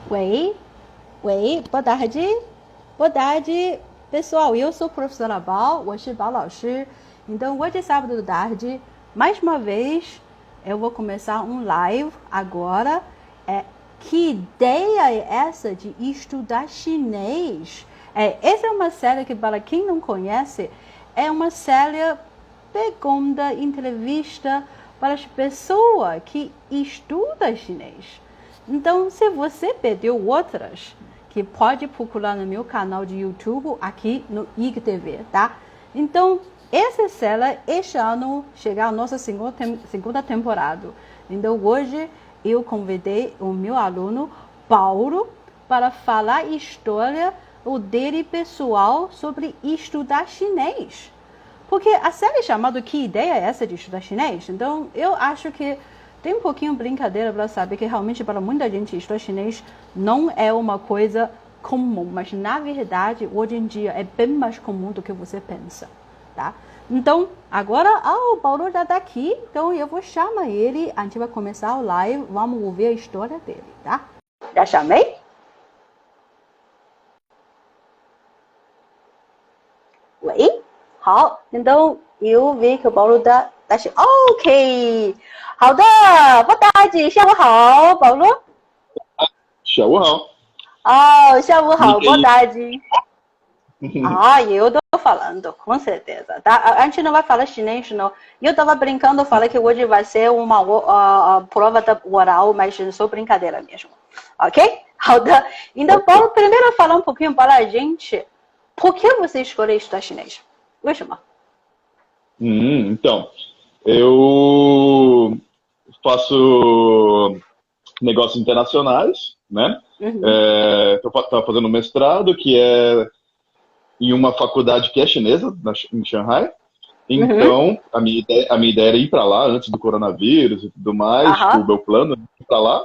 Oi, oi, boa tarde. Boa tarde, pessoal. Eu sou a professora Bao, 我是Bao 老师. Então, hoje é sábado de tarde. Mais uma vez, eu vou começar um live agora. Que ideia é essa de estudar chinês? Essa é uma série que, para quem não conhece, é uma série pergunta, entrevista para as pessoas que estudam chinês. Então, se você perdeu outras, que pode procurar no meu canal de YouTube, aqui no IGTV, tá? Então, essa série, este ano, chega a nossa segunda temporada. Então, hoje, eu convidei o meu aluno, Paulo, para falar história dele pessoal sobre estudar chinês. Porque a série chamada Que Ideia é essa de estudar chinês? Então, eu acho que tem um pouquinho brincadeira para saber que realmente para muita gente estudar chinês não é uma coisa comum, mas na verdade hoje em dia é bem mais comum do que você pensa, tá? Então, agora o Paulo já está aqui, então eu vou chamar ele, a gente vai começar o live, vamos ouvir a história dele, tá? Já chamei? Oi? 好，então eu vi que o Paulo está OK。好的，boa tarde，下午好，保罗。下午好。下午好，boa tarde. Eu tô falando, com certeza, tá? A gente não vai falar chinês, não. Eu tava brincando, falei que hoje vai ser uma prova oral, mas só brincadeira mesmo. Ok? 好的。Então, Paulo, primeiro falar um pouquinho para a gente, por que você escolheu estudar chinês? 为什么？ Então, eu faço negócios internacionais, né? Estou fazendo mestrado, que é em uma faculdade que é chinesa, em Shanghai. Então, a minha ideia era ir para lá antes do coronavírus e tudo mais. Tipo, o meu plano era ir para lá.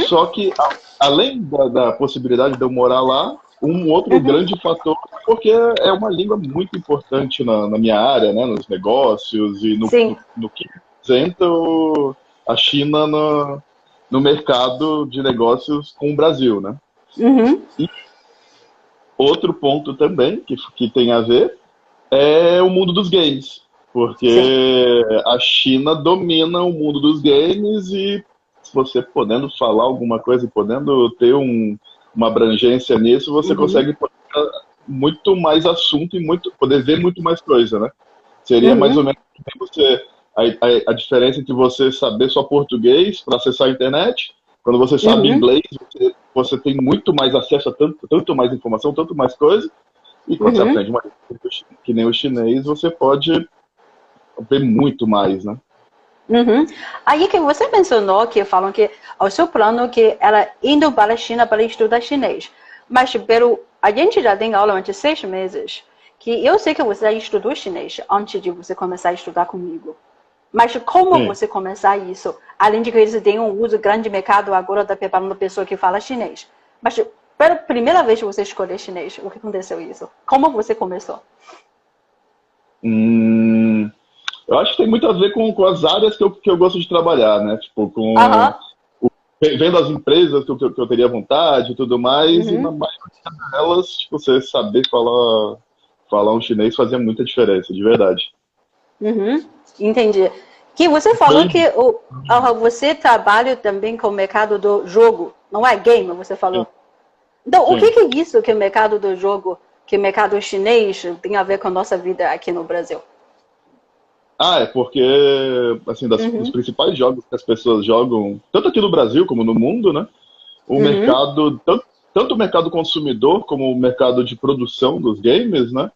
Só que, além da possibilidade de eu morar lá, um outro grande fator, porque é uma língua muito importante na minha área, né? Nos negócios e no que representa a China no mercado de negócios com o Brasil, né? E outro ponto também que tem a ver é o mundo dos games, porque a China domina o mundo dos games e você podendo falar alguma coisa e podendo ter uma abrangência nisso, você consegue muito mais assunto e poder ver muito mais coisa, né? Seria mais ou menos a diferença entre você saber só português para acessar a internet. Quando você sabe inglês, você tem muito mais acesso a tanto mais informação, tanto mais coisa. E quando você aprende uma língua que nem o chinês, você pode ver muito mais, né? Aí que você mencionou que falam que o seu plano que era indo para a China para estudar chinês, mas a gente já tem aula de 6 meses, que eu sei que você já estudou chinês antes de você começar a estudar comigo. Mas como você começar isso? Além de que eles têm um uso grande mercado agora está preparando pessoa que fala chinês. Mas pela primeira vez que você escolheu chinês, o que aconteceu isso? Como você começou? Eu acho que tem muito a ver com as áreas que eu gosto de trabalhar, né? Tipo, vendo as empresas que eu teria vontade e tudo mais, e na maioria delas, tipo, você saber falar um chinês fazia muita diferença, de verdade. Entendi. Que você falou que você trabalha também com o mercado do jogo, não é game, você falou. Então, o que é isso que o mercado do jogo, que o mercado chinês tem a ver com a nossa vida aqui no Brasil? É porque, assim, dos principais jogos que as pessoas jogam, tanto aqui no Brasil como no mundo, né? O mercado, tanto o mercado consumidor como o mercado de produção dos games, né?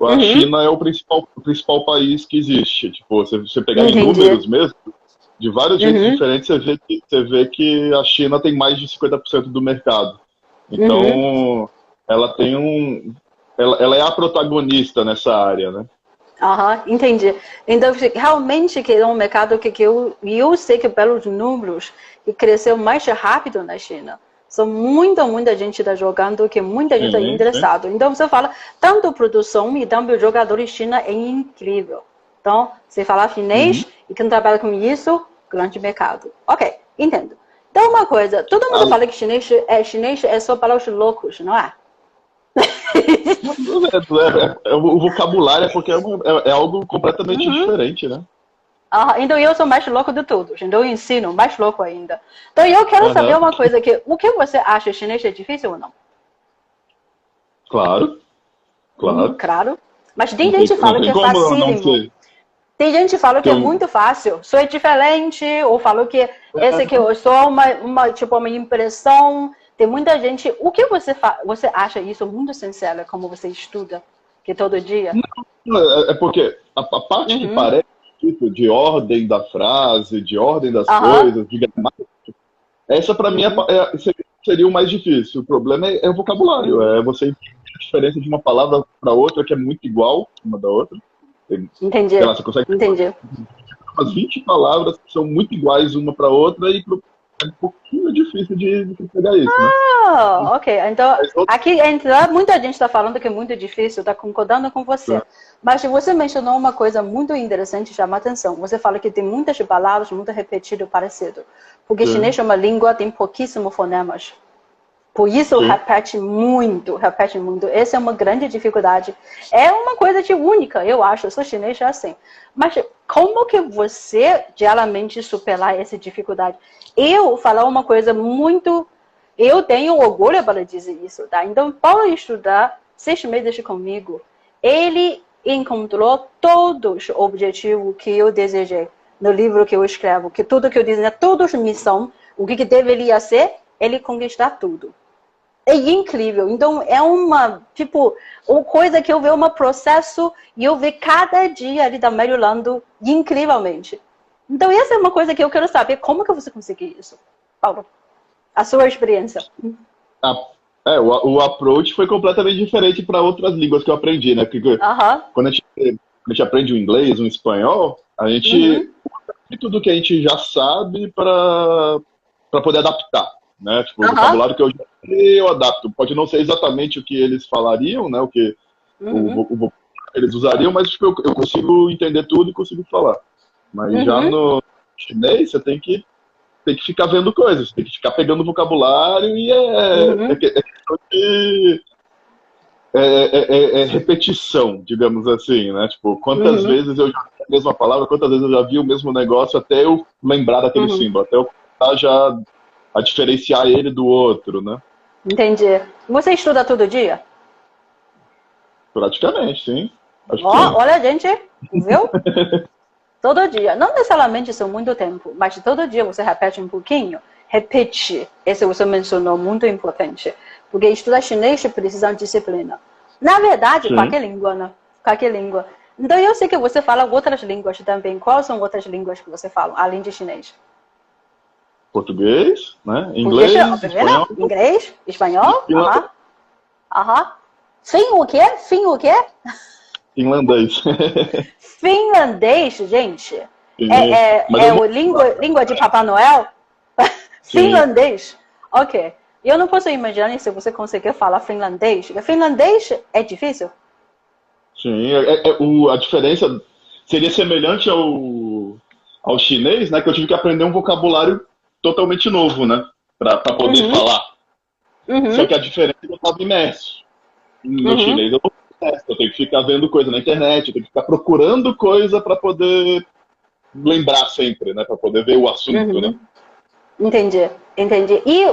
A China é o principal país que existe. Tipo, se você pegar em números mesmo, de vários jeitos diferentes, você vê que a China tem mais de 50% do mercado. Então, ela tem ela é a protagonista nessa área, né? Entendi. Então, realmente que é um mercado que eu sei que pelos números que cresceu mais rápido na China. São muita gente está jogando, que muita gente está interessada. Então, você fala, tanto produção e também jogadores China é incrível. Então, você fala chinês e quem trabalha com isso, grande mercado. Ok, entendo. Então, uma coisa. Todo mundo fala que chinês é só para os loucos, não é? O vocabulário é porque é algo completamente diferente, né? Então eu sou mais louco de todos. Então eu ensino mais louco ainda. Então eu quero saber uma coisa que... O que você acha? Chinês é difícil ou não? Claro. Claro. Mas tem gente que fala que é facílimo. Tem gente que fala que é muito fácil. Só é diferente. Ou falou que esse aqui é só uma impressão. Tem muita gente... O que você acha isso muito sincero, como você estuda? Que todo dia? Não, é porque a parte que parece de ordem da frase, de ordem das coisas, de gramática, essa para mim seria o mais difícil. O problema é o vocabulário. É você entender a diferença de uma palavra para outra que é muito igual uma da outra. Entendi. Lá, você consegue umas 20 palavras que são muito iguais uma para outra e é um pouquinho difícil de pegar isso, né? Ok. Então, aqui muita gente está falando que é muito difícil, está concordando com você. Mas você mencionou uma coisa muito interessante, chama a atenção. Você fala que tem muitas palavras muito repetidas parecido. Porque chinês é uma língua, tem pouquíssimos fonemas. Por isso repete muito. Essa é uma grande dificuldade. É uma coisa única, eu acho. Eu sou chinês é assim. Mas como que você geralmente superar essa dificuldade? Eu falar uma coisa muito... Eu tenho orgulho para dizer isso, tá? Então, para estudar 6 meses comigo, ele encontrou todos os objetivos que eu desejei no livro que eu escrevo, que tudo que eu desenho, todos missão, o que deveria ser, ele conquistar tudo. É incrível. Então, é uma coisa que eu vejo um processo e eu vejo cada dia ele está melhorando incrivelmente. Então, essa é uma coisa que eu quero saber. Como que você conseguiu isso, Paulo? A sua experiência. O approach foi completamente diferente para outras línguas que eu aprendi, né? Porque quando a gente aprende o inglês, o espanhol, a gente usa tudo que a gente já sabe para poder adaptar, né? Tipo, o vocabulário que eu adapto. Pode não ser exatamente o que eles falariam, né? O que eles usariam, mas tipo, eu consigo entender tudo e consigo falar. Mas já no chinês, você tem que ficar vendo coisas, tem que ficar pegando vocabulário e é repetição, digamos assim, né? Tipo, quantas vezes eu já vi a mesma palavra, quantas vezes eu já vi o mesmo negócio até eu lembrar daquele símbolo, até eu começar já a diferenciar ele do outro, né? Entendi. Você estuda todo dia? Praticamente, sim. Olha, gente, viu? Todo dia. Não necessariamente são muito tempo, mas todo dia você repete um pouquinho. Repetir. Esse você mencionou, muito importante. Porque estudar chinês precisa de disciplina. Na verdade, qualquer língua, né? Qualquer língua. Então, eu sei que você fala outras línguas também. Quais são outras línguas que você fala, além de chinês? Português, né? Inglês, espanhol. Inglês, espanhol. O quê? Finlandês. Finlandês, gente. Língua de Papai Noel? Finlandês. Ok. Eu não posso imaginar se você conseguir falar finlandês. Finlandês é difícil? Sim. A diferença seria semelhante ao chinês, né? Que eu tive que aprender um vocabulário totalmente novo, né? Para poder falar. Só que a diferença é que eu estava imerso. No chinês eu não eu tenho que ficar vendo coisa na internet, eu tenho que ficar procurando coisa para poder lembrar sempre, né? Para poder ver o assunto, né? Entendi. E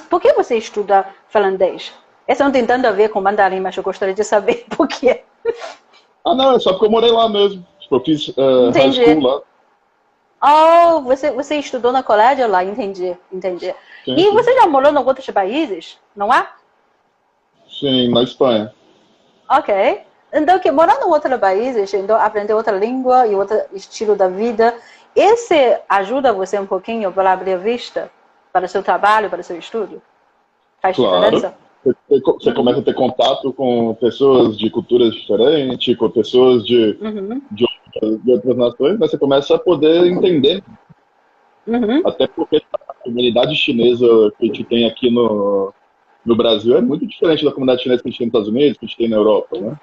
por que você estuda finlandês? Essa não tem tanto a ver com mandarim, mas eu gostaria de saber por quê. Não, é só porque eu morei lá mesmo. Tipo, eu fiz high school lá. Você estudou na colégio lá, entendi. Sim, E você já morou em outros países, não é? Sim, na Espanha. Ok. Então, morando em outros países, então, aprender outra língua e outro estilo da vida, esse ajuda você um pouquinho para abrir a vista para o seu trabalho, para o seu estudo? Faz diferença? Você começa a ter contato com pessoas de culturas diferentes, com pessoas de outras nações, mas você começa a poder entender. Até porque a comunidade chinesa que a gente tem aqui no Brasil é muito diferente da comunidade chinesa que a gente tem nos Estados Unidos, que a gente tem na Europa, né?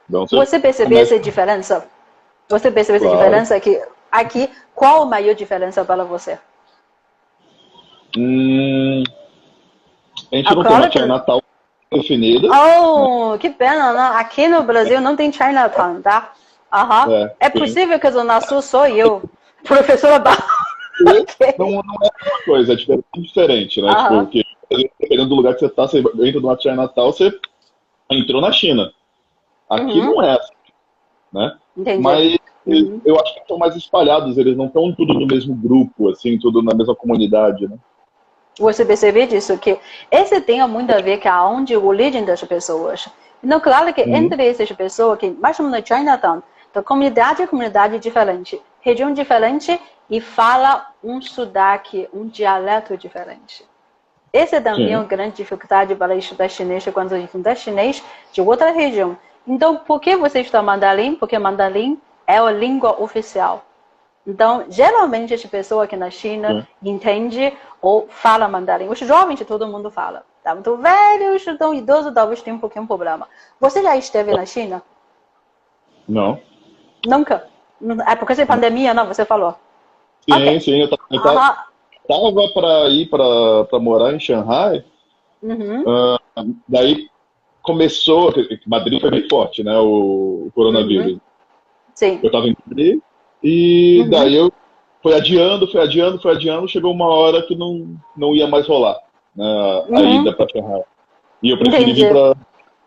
Então, você percebeu essa diferença? Você percebeu essa diferença aqui? Qual a maior diferença para você? A gente não tem uma Chinatown definida. Oh, que pena, né? Aqui no Brasil não tem Chinatown, tá? É possível que a Zona Sul sou eu, professora Barra. Okay. Não é uma coisa, é diferente, né? Tipo, porque, dependendo do lugar que você tá, você entra numa Chinatown, você entrou na China. Aqui não é assim, né? Entendi. Mas eu acho que estão mais espalhados, eles não estão tudo no mesmo grupo, assim, tudo na mesma comunidade, né? Você percebe disso, que esse tem muito a ver com aonde a origem das pessoas. Então, claro que entre essas pessoas, que mais ou menos Chinatown, da comunidade é comunidade diferente, região diferente e fala um sotaque, um dialeto diferente. Essa também é uma grande dificuldade para estudar chinês quando estudar chinês de outra região. Então, por que você estuda mandarim? Porque mandarim é a língua oficial. Então, geralmente, as pessoas aqui na China entendem ou falam mandarim. Os jovens, todo mundo fala. Tá muito velhos, então idosos talvez tenham um pouquinho de problema. Você já esteve na China? Não. Nunca? É porque essa pandemia, não? Você falou? Sim, sim. Eu tava para ir para morar em Shanghai. Daí começou, Madrid foi bem forte, né? O coronavírus. Sim. Eu tava em Madrid e daí eu foi adiando, chegou uma hora que não ia mais rolar, né, a ida para Shanghai. E eu preferi vir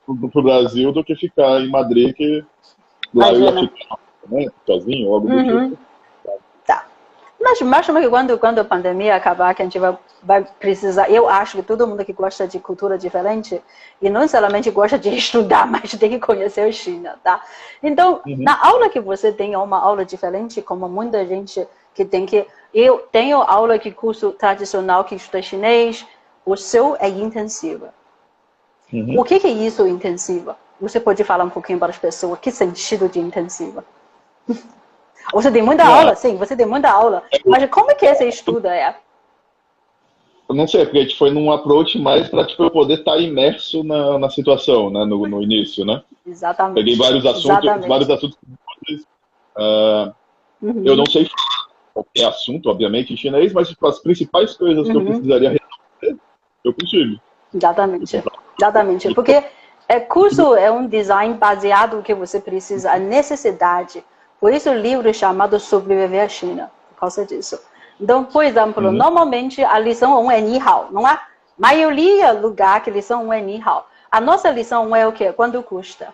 pro Brasil do que ficar em Madrid, que lá eu ia ficar, né, sozinho, ou algo do tipo. Tá. Mas quando a pandemia acabar, que a gente vai precisar, eu acho que todo mundo que gosta de cultura diferente, e não somente gosta de estudar, mas tem que conhecer a China, tá? Então, na aula que você tem, é uma aula diferente, como muita gente que tem que... Eu tenho aula que curso tradicional que estuda chinês, o seu é intensiva. O que é isso, intensiva? Você pode falar um pouquinho para as pessoas, que sentido de intensiva? Você tem muita aula? Sim, você tem muita aula. Mas como é que você estuda? Eu não sei, porque a gente foi num approach mais para tipo, eu poder estar imerso na situação, né, no início, né? Exatamente. Peguei vários assuntos. Eu não sei qualquer assunto, obviamente, em chinês, mas tipo, as principais coisas que eu precisaria resolver, eu consigo. Exatamente. Porque curso é um design baseado no que você precisa, a necessidade. Por isso o livro é chamado Sobreviver à China, por causa disso. Então, por exemplo, normalmente a lição 1 é Ni Hao, não é? Maioria do lugar que lição 1 é Ni Hao. A nossa lição 1 é o quê? Quanto custa?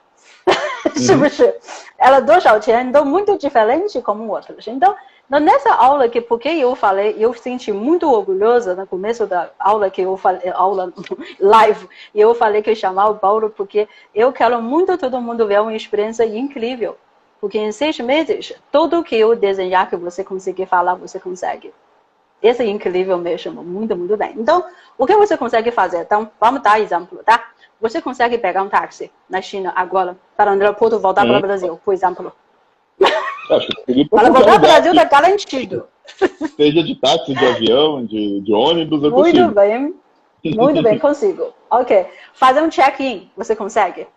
Ela é 多少钱, então muito diferente como outras. Então, nessa aula que porque eu falei, eu senti muito orgulhosa no começo da aula que eu falei, aula live, e eu falei que eu chamava o Paulo porque eu quero muito todo mundo ver uma experiência incrível. Porque em 6 meses, tudo que eu desenhar que você conseguir falar, você consegue. Esse é incrível mesmo, muito, muito bem. Então, o que você consegue fazer? Então, vamos dar exemplo, tá? Você consegue pegar um táxi na China agora, para o aeroporto voltar para o Brasil, por exemplo. Para voltar para o Brasil está garantido. Seja de táxi, de avião, de ônibus, eu consigo. Muito bem, consigo. Ok. Fazer um check-in, você consegue?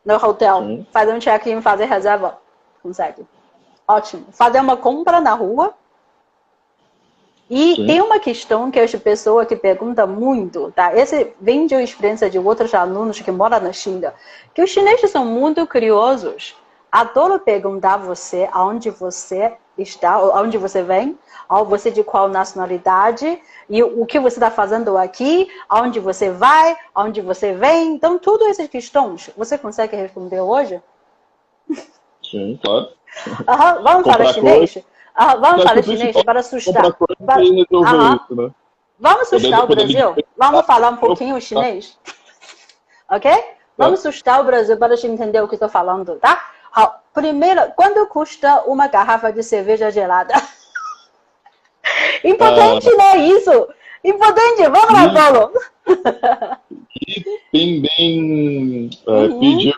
No hotel, fazer um check-in, fazer reserva, consegue. Ótimo. Fazer uma compra na rua. E tem uma questão que as pessoas que perguntam muito, tá? Esse vem de uma experiência de outros alunos que moram na China, que os chineses são muito curiosos. Adoro perguntar a você aonde você está, aonde você vem, você de qual nacionalidade, e o que você está fazendo aqui, aonde você vai, aonde você vem. Então, todas essas questões, você consegue responder hoje? Sim, claro. Vamos falar chinês? Vamos falar chinês para assustar. Vamos assustar o Brasil? Vamos falar um pouquinho chinês? Ok? Vamos assustar o Brasil para a gente entender o que estou falando, tá? Primeiro, quanto custa uma garrafa de cerveja gelada? Importante, né? Isso! Importante! Vamos lá, Paulo! Pediu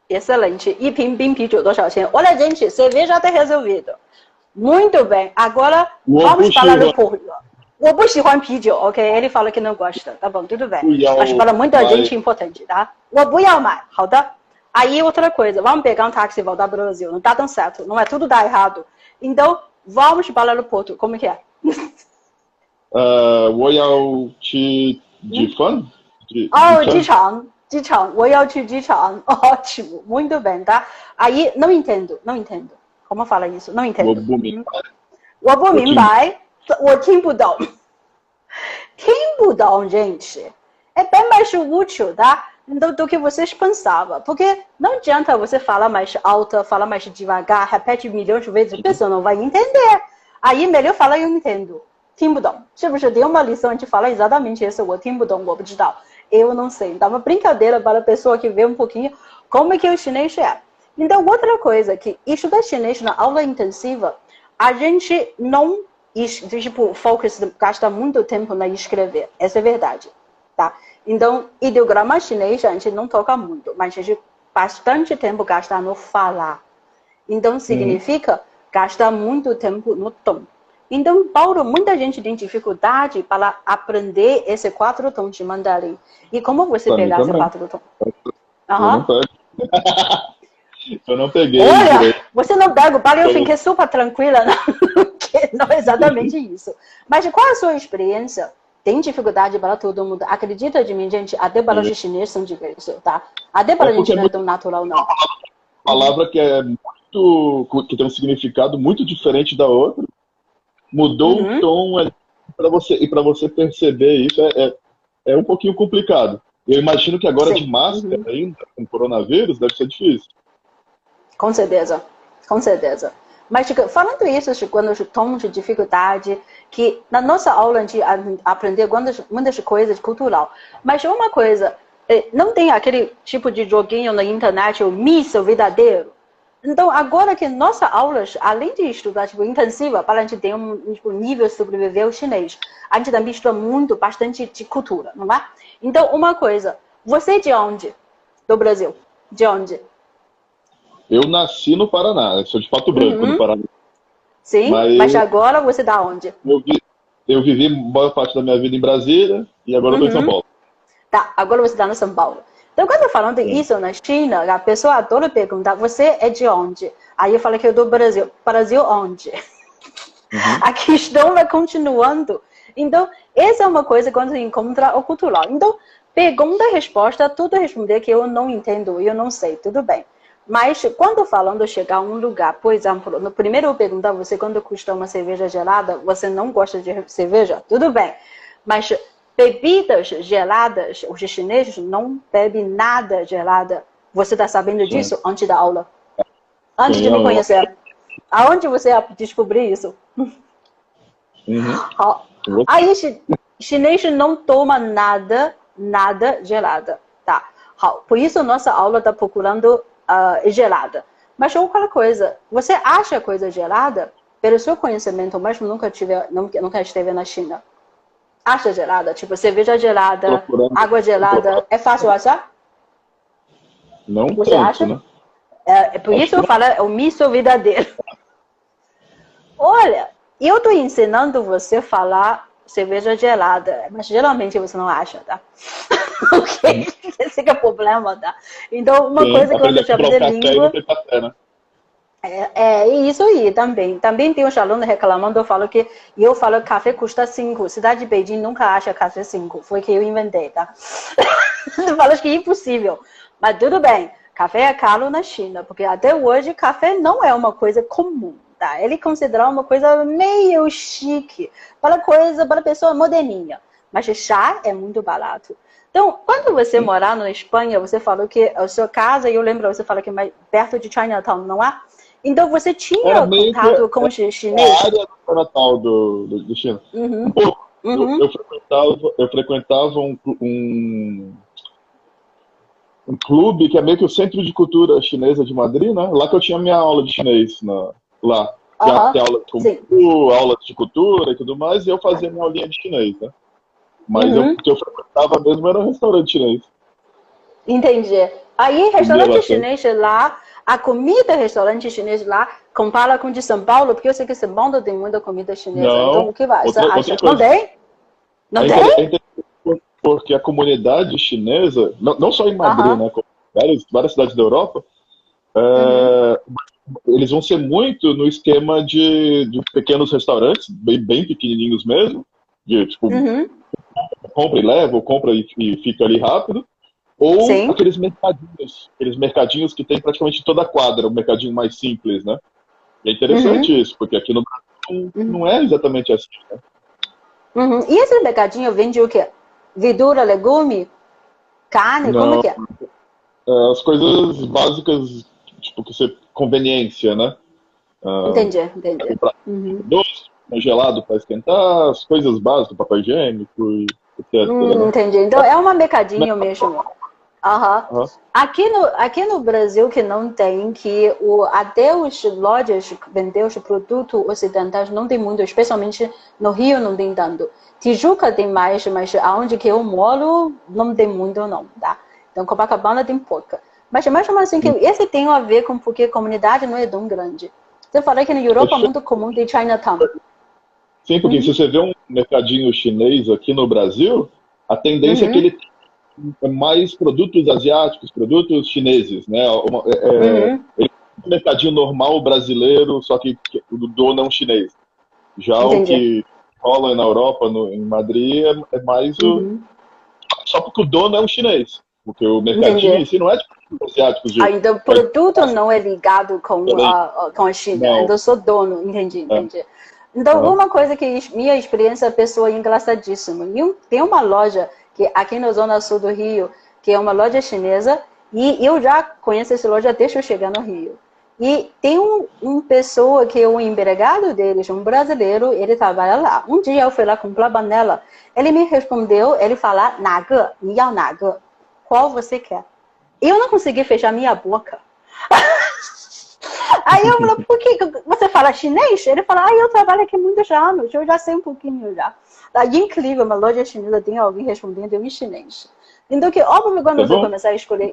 Excelente. E pim pediu 多少钱? Olha, gente, cerveja está resolvido. Muito bem. Agora, vamos falar do português. 我不喜欢啤酒, ok? Ele fala que não gosta. Tá bom, tudo bem. Mas para muita gente é importante, tá? 我不要买. 好的. Aí, outra coisa. Vamos pegar um táxi e voltar para o Brasil. Não tá tão certo. Não é tudo dá errado. Então, vamos para o aeroporto. Como que é? 我要去机场。机场，我要去机场. Ótimo, muito bem, tá? Aí, não entendo. Como fala isso? Não entendo. 我不明白，我听不懂。听不懂, gente. É bem mais útil, tá? Do que vocês pensavam. Porque não adianta você falar mais alta, falar mais devagar, repete milhões de vezes, a pessoa não vai entender. Aí, melhor falar eu entendo. 听不懂. 是不是tem uma lição de falar exatamente isso? 我听不懂, 我不知道. Eu não sei. Então, uma brincadeira para a pessoa que vê um pouquinho como é que o chinês é. Então, outra coisa, que estudar chinês na aula intensiva, a gente não, tipo, gasta muito tempo na escrever. Essa é verdade, tá? Então, ideograma chinês a gente não toca muito, mas a gente bastante tempo gasta no falar. Então, significa gastar muito tempo no tom. Então, Paulo, muita gente tem dificuldade para aprender esses 4 tons de mandarim. E como você pegar esses 4 tons? Eu não peguei. Olha, você não pega, o Paulo, eu fiquei super tranquila. Não é exatamente isso. Mas qual é a sua experiência? Tem dificuldade para todo mundo? Acredita de mim, gente, até para os chineses são diversos, tá? Até para a gente não é tão natural, não. Palavra que é muito, que tem um significado muito diferente da outra. Mudou o tom para você perceber isso é um pouquinho complicado. Eu imagino que agora de máscara ainda, com coronavírus, deve ser difícil. Com certeza, com certeza. Mas falando isso, quando os tons de dificuldade, que na nossa aula a gente aprender muitas coisas cultural. Mas uma coisa, não tem aquele tipo de joguinho na internet, o misto verdadeiro. Então, agora que nossas aulas, além de estudar tipo, intensiva, para a gente ter um tipo, nível sobreviver ao chinês, a gente também estuda bastante de cultura, não é? Então, uma coisa, você é de onde? Do Brasil? De onde? Eu nasci no Paraná, eu sou de Pato Branco, no Paraná. Sim, mas agora você está onde? Eu vivi boa parte da minha vida em Brasília e agora eu estou em São Paulo. Tá, agora você está no São Paulo. Então, quando eu falando isso na China, a pessoa adora perguntar, você é de onde? Aí eu falo que eu do Brasil. Brasil onde? A questão vai continuando. Então, essa é uma coisa quando você encontra o cultural. Então, pergunta e resposta, tudo responder que eu não entendo, eu não sei, tudo bem. Mas, quando falando chegar a um lugar, por exemplo, no primeiro eu perguntar você quando custa uma cerveja gelada, você não gosta de cerveja? Tudo bem. Mas bebidas geladas, os chineses não bebem nada gelada. Você está sabendo disso antes da aula? Antes de me conhecer. Aonde você descobriu isso? Aí, chinês não toma nada gelada. Tá. Por isso, nossa aula está procurando gelada. Mas outra coisa, você acha coisa gelada? Pelo seu conhecimento, mesmo nunca esteve na China. Acha gelada? Tipo, cerveja gelada, água gelada. É fácil achar? Não você tanto, acha? Né? Por isso eu falo, é o misto verdadeiro. Olha, eu estou ensinando você a falar cerveja gelada, mas geralmente você não acha, tá? Ok? Esse que é o problema, tá? Então, uma coisa que você aprender língua... isso aí também. Também tem um aluno reclamando, eu falo que café custa 5. Cidade de Beijing nunca acha café 5. Foi que eu inventei, tá? Eu falo que é impossível. Mas tudo bem. Café é caro na China, porque até hoje café não é uma coisa comum, tá? Ele é considerado uma coisa meio chique, para pessoa moderninha. Mas chá é muito barato. Então, quando você morar na Espanha, você falou que a sua casa, eu lembro, você falou que é mais perto de Chinatown, não é? Então, você tinha contato com os chineses? A área do Chinatown do China. Eu frequentava um clube que é meio que o Centro de Cultura Chinesa de Madrid, né? Lá que eu tinha minha aula de chinês, lá. Tem aula de aula de cultura e tudo mais, e eu fazia minha aulinha de chinês, né? Mas o que eu frequentava mesmo era um restaurante chinês. Entendi. Aí, restaurante chinês lá, a comida restaurante chinês lá, compara com de São Paulo, porque eu sei que São Paulo tem muita comida chinesa. Não, então, o que vai? Você acha? Não tem? Não tem? Porque a comunidade chinesa, não só em Madrid, né, como várias cidades da Europa, eles vão ser muito no esquema de pequenos restaurantes, bem pequenininhos mesmo, De, tipo, compra e leva, ou compra e fica ali rápido. Ou Sim. aqueles mercadinhos que tem praticamente toda a quadra, um mercadinho mais simples, né? E é interessante isso, porque aqui no Brasil não é exatamente assim, né? E esse mercadinho vende o quê? Verdura, legume, carne, como Não, que é? as coisas básicas, tipo, conveniência, né? Entendi. Comprar doce, congelado para esquentar, as coisas básicas, papel higiênico, e etc, né? Entendi. Então é um mercadinho mesmo. Aham. Aham. Aqui no Brasil que não tem, que até as lojas que vendem os produtos ocidentais não tem muito, especialmente no Rio não tem tanto. Tijuca tem mais, mas aonde que eu moro não tem muito não, tá? Então Copacabana tem pouca. Mas mesmo assim, que esse tem a ver com porque a comunidade não é tão grande. Você falou que na Europa é muito comum ter Chinatown. Sim, porque se você vê um mercadinho chinês aqui no Brasil, a tendência é que ele tenha mais produtos asiáticos, produtos chineses, né? Ele é um mercadinho normal brasileiro, só que o dono é um chinês. Já o Entendi. que rola na Europa, em Madrid, é mais só porque o dono é um chinês. Porque o mercadinho em Entendi. si não é de produtos asiáticos de. Então, o produto não é ligado com a China. Não. Então, eu sou dono, entendi. Então, uma coisa que minha experiência pessoal é engraçadíssima. Tem uma loja que aqui na Zona Sul do Rio, que é uma loja chinesa, e eu já conheço essa loja desde eu chegar no Rio. E tem uma pessoa que é um empregado deles, um brasileiro, ele trabalha lá. Um dia eu fui lá comprar panela, ele me respondeu, ele fala, naga,你要哪个? Qual você quer? Eu não consegui fechar minha boca. Aí eu falei, por que você fala chinês? Ele fala, eu trabalho aqui há muitos anos, eu já sei um pouquinho já. Aí, incrível, uma loja chinesa tem alguém respondendo em chinês. Então, que óbvio, quando você começar a escolher,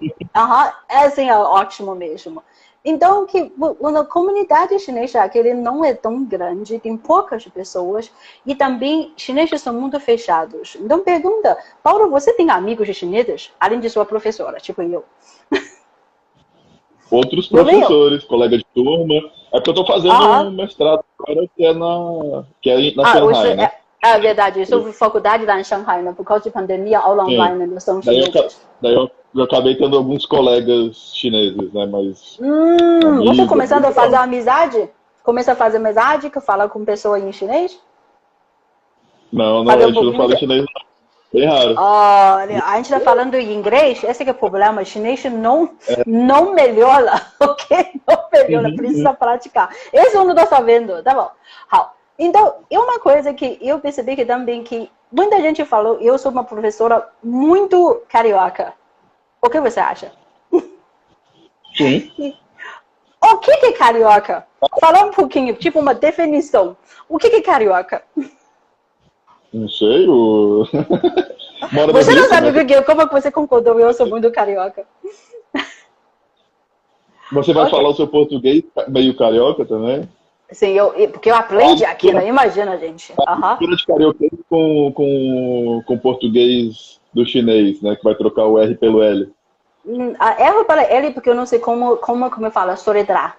assim é ótimo mesmo. Então, que a comunidade chinesa aqui ele não é tão grande, tem poucas pessoas, e também chineses são muito fechados. Então, pergunta, Paulo, você tem amigos chineses? Além de sua professora, tipo eu. Outros professores, colega de turma. É porque eu estou fazendo um mestrado agora que é na Shanghai, né? É verdade, eu sou faculdade lá em Shanghai, né? Por causa de pandemia, aula online, né? São chineses. Daí eu acabei tendo alguns colegas chineses, né? Mas você começando a fazer amizade? Começa a fazer amizade, que fala com pessoa em chinês? Não, a gente não fala chinês, não. Bem raro. Olha, a gente está falando em inglês, esse que é o problema. Chinês não melhora, ok? Não melhora, precisa praticar. Esse eu não estou sabendo, tá bom? Então, é uma coisa que eu percebi que também que muita gente falou, eu sou uma professora muito carioca. O que você acha? Sim. O que é carioca? Fala um pouquinho, tipo uma definição. O que é carioca? Não sei, Você não sabe o que é, como você concordou? Eu sou muito carioca. Você vai falar o seu português meio carioca também? Sim, porque eu aprendi aqui, né? Imagina, gente. Mistura de carioquês com português do chinês, né? Que vai trocar o R pelo L. R pelo L porque eu não sei como eu falo, soletrar.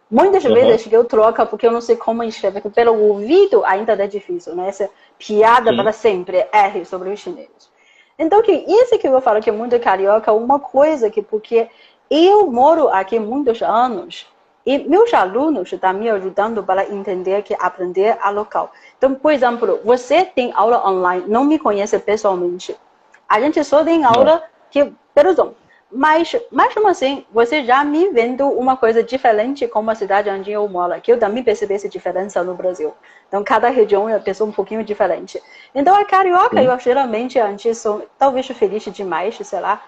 Muitas vezes que eu troco porque eu não sei como escrever, porque pelo ouvido ainda é difícil, né? Essa piada para sempre, R sobre os chineses. Então, isso que eu falo que é muito carioca, uma coisa que, porque eu moro aqui muitos anos, e meus alunos estão me ajudando para entender que aprender a local. Então, por exemplo, você tem aula online, não me conhece pessoalmente. A gente só tem aula que, perdão, mas mesmo assim, você já me vendo uma coisa diferente com a cidade onde eu moro, que eu também percebi essa diferença no Brasil. Então, cada região é uma pessoa um pouquinho diferente. Então, a carioca, eu geralmente antes sou talvez feliz demais, sei lá,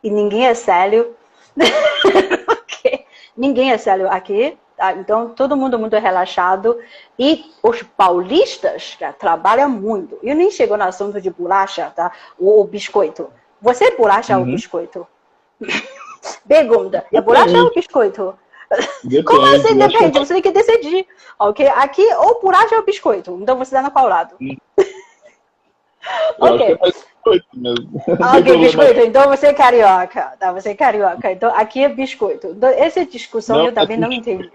e ninguém é sério. Okay. Ninguém é sério aqui, tá? Então todo mundo muito relaxado. E os paulistas trabalham muito. Eu nem chego no assunto de bolacha, tá? Ou biscoito. Você é bolacha ou biscoito? Pergunta, é bolacha ou biscoito? Depende, como assim depende? Você tem que decidir. Ok? Aqui ou bolacha ou biscoito. Então você está no qual lado? Ok. Mesmo. Ok, biscoito. Então você é carioca. Tá, você é carioca. Então aqui é biscoito. Então, essa discussão eu também não entendi.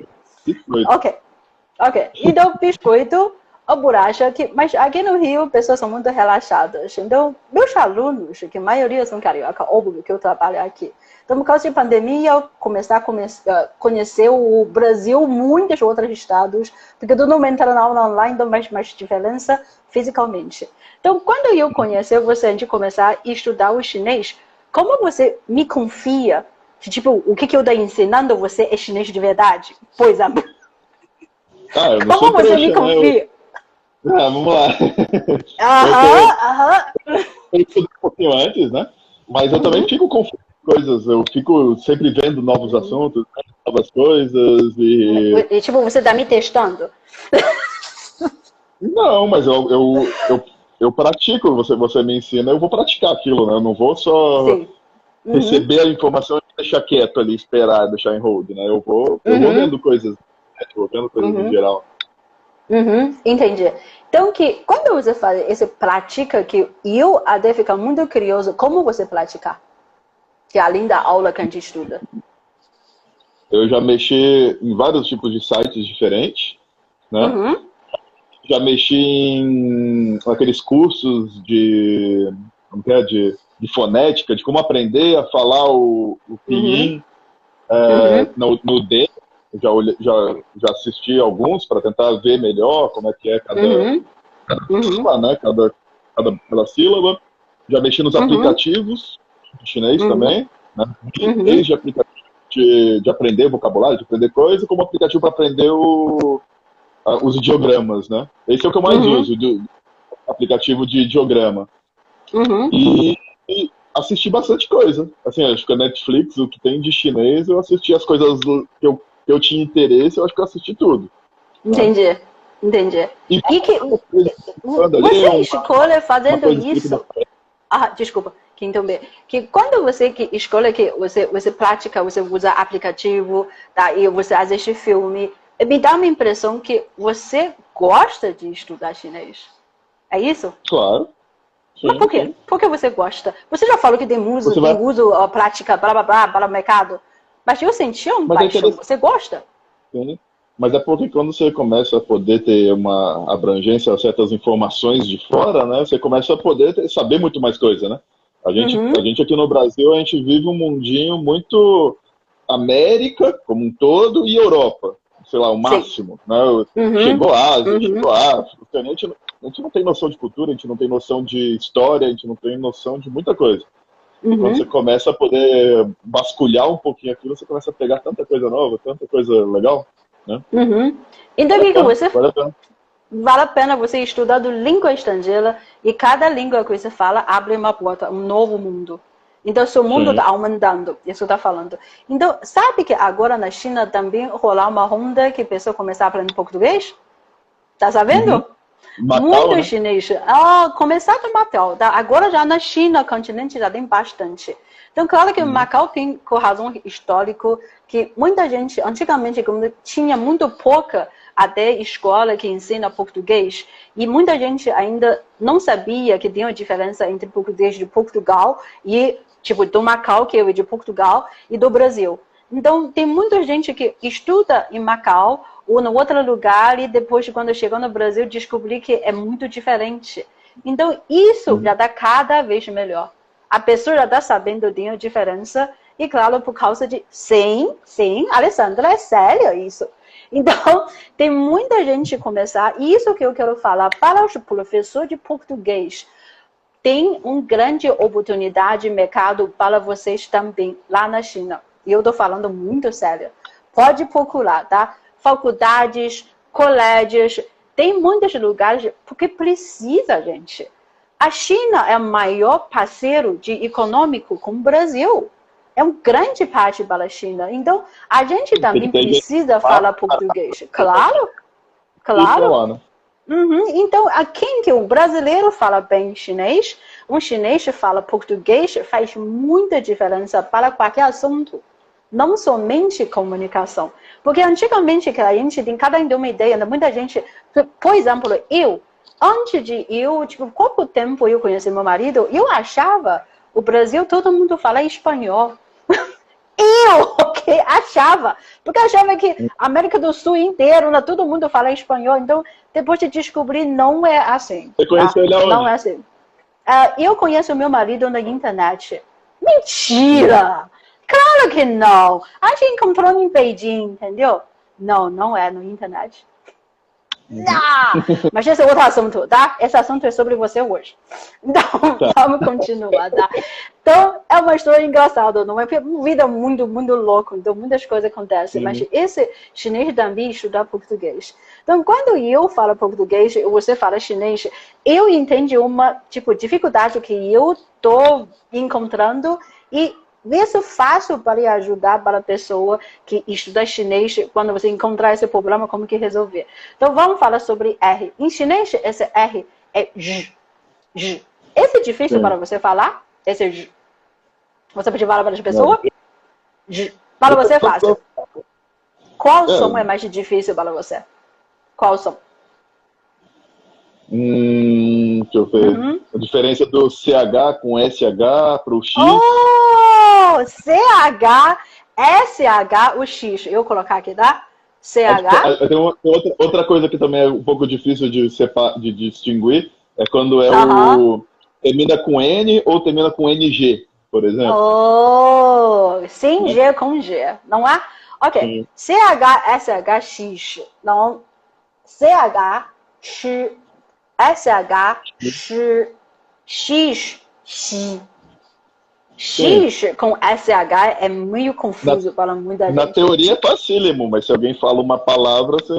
Biscoito. Ok. Então, biscoito. O Buracha, mas aqui no Rio, pessoas são muito relaxadas. Então, meus alunos, que a maioria são carioca, óbvio que eu trabalho aqui. Então, por causa de pandemia, eu comecei a conhecer o Brasil, muitos outros estados, porque todo mundo entra na aula online, então mais diferença fisicamente. Então, quando eu conheci você, antes de começar a estudar o chinês, como você me confia que, tipo, o que eu estou ensinando você é chinês de verdade? Por exemplo. Ah, eu não Como sou você trouxa, me né? confia? Vamos lá. Aham. Eu estudei um pouquinho antes, né? Mas eu também fico confuso com coisas. Eu fico sempre vendo novos assuntos, novas coisas e... E, tipo, você tá me testando? Não, mas eu pratico. Você me ensina, eu vou praticar aquilo, né? Eu não vou só Sim. receber a informação e deixar quieto ali, esperar, deixar em hold, né? Eu vou vendo coisas, né? Vou vendo coisas em geral. Entendi. Então, que quando você faz esse prática, que eu até fico muito curioso, como você praticar? Que além da aula que a gente estuda. Eu já mexi em vários tipos de sites diferentes, né? Já mexi em aqueles cursos como que é, de fonética, de como aprender a falar o pinyin no D. Já assisti alguns para tentar ver melhor como é que é cada sílaba, né? Cada sílaba. Já mexi nos aplicativos de chinês também, né? Desde aplicativo de aprender vocabulário, de aprender coisa, como aplicativo para aprender os ideogramas, né? Esse é o que eu mais uso, do aplicativo de ideograma. E assisti bastante coisa. Assim, acho que a Netflix, o que tem de chinês, eu assisti as coisas que eu tinha interesse, eu acho que eu assisti tudo. Entendi. Né? E que você escolhe fazendo isso... desculpa, que entender. Que quando você que escolhe que você pratica, você usa aplicativo, tá? E você assiste filme, me dá uma impressão que você gosta de estudar chinês. É isso? Claro. Sim, mas por quê? sim. Por que você gosta? Você já falou que tem uso, prática, blá blá blá, para o mercado. Mas eu senti uma paixão. Você gosta? Sim. Mas é porque quando você começa a poder ter uma abrangência a certas informações de fora, né? Você começa a poder saber muito mais coisa, né? A gente aqui no Brasil, a gente vive um mundinho muito América como um todo e Europa. Sei lá, o máximo. Né? Chegou a Ásia, chegou a África. A gente não tem noção de cultura, a gente não tem noção de história, a gente não tem noção de muita coisa. Quando você começa a poder vasculhar um pouquinho aquilo, você começa a pegar tanta coisa nova, tanta coisa legal. Né? Então, vale a pena você estudar língua estrangeira e cada língua que você fala abre uma porta, um novo mundo. Então, seu mundo está aumentando, isso está falando. Então, sabe que agora na China também rolar uma onda que a pessoa começar a aprender português? Tá sabendo? Macau, muito né? chinês. Começar com Macau. Tá? Agora já na China, continente, já tem bastante. Então, claro que Macau tem com razão histórica que muita gente, antigamente, tinha muito pouca até escola que ensina português, e muita gente ainda não sabia que tem uma diferença entre português de Portugal e, tipo, do Macau, que é de Portugal, e do Brasil. Então, tem muita gente que estuda em Macau ou em outro lugar e depois, quando chegou no Brasil, descobriu que é muito diferente. Então, isso já dá cada vez melhor. A pessoa já está sabendo de a diferença e, claro, por causa de... Sim, Alessandra, é sério isso. Então, tem muita gente começar. Isso que eu quero falar para os professores de português. Tem uma grande oportunidade de mercado para vocês também, lá na China. E eu estou falando muito sério. Pode procurar, tá? Faculdades, colégios, tem muitos lugares, porque precisa, gente. A China é o maior parceiro econômico com o Brasil. É uma grande parte para a China. Então, a gente também precisa falar português. Claro. Então, a quem que um brasileiro fala bem chinês, um chinês fala português, faz muita diferença para qualquer assunto. Não somente comunicação. Porque antigamente, que a gente tem cada um de uma ideia, muita gente... Por exemplo, antes de pouco tempo eu conheci meu marido, eu achava o Brasil, todo mundo fala espanhol. achava. Porque achava que a América do Sul inteira, todo mundo fala espanhol. Então, depois de descobrir, não é assim. Você conheceu ele aonde? Não é assim. Eu conheço meu marido na internet. Mentira! Claro que não! A gente encontrou em Beijing, entendeu? Não, não é na internet. Não! Mas esse é outro assunto, tá? Esse assunto é sobre você hoje. Então, vamos continuar, tá? Então, é uma história engraçada, não é? Uma vida muito, muito louca, então muitas coisas acontecem. Mas esse chinês também estuda português. Então, quando eu falo português e você fala chinês, eu entendo uma, tipo, dificuldade que eu estou encontrando e isso fácil para ajudar para a pessoa que estuda chinês, quando você encontrar esse problema, como que resolver. Então, vamos falar sobre R. Em chinês, esse R é J. J. Esse é difícil para você falar? Esse é J. Você pode falar para as pessoas? J. Para você é fácil. Qual som é mais difícil para você? Qual som? Deixa eu ver. A diferença do CH com SH para o X. CH, SH, o X. Eu colocar aqui, tá? CH. Tem outra coisa que também é um pouco difícil de distinguir, é quando termina com N ou termina com NG, por exemplo. Sem G com G, não é? Ok. CH, SH, X. Não. CH, X, SH, X, X. X com SH é meio confuso para muita gente. Na teoria é facílimo, mas se alguém fala uma palavra, você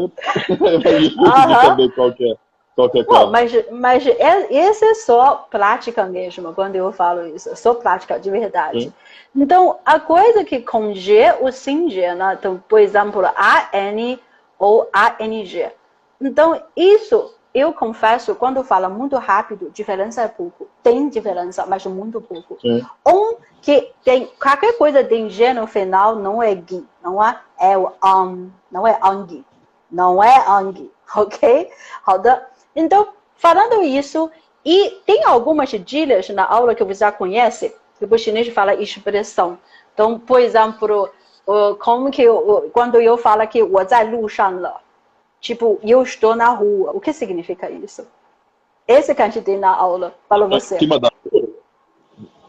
vai saber qual que é. Bom, mas esse é só prática mesmo, quando eu falo isso. Só prática, de verdade. Então, a coisa que com G ou sem G, né? Então, por exemplo, AN ou ANG. Então, isso... Eu confesso, quando fala muito rápido, diferença é pouco. Tem diferença, mas muito pouco. Que tem qualquer coisa tem G no final, não é G, não é? É o não é ang, não é ang, ok? Então, falando isso, e tem algumas gírias na aula que você já conhece, que o chinês fala expressão. Então, por exemplo, como que quando eu falo que 我在路上了 tipo, eu estou na rua. O que significa isso? Esse que a gente tem na aula, para você. Em cima da rua?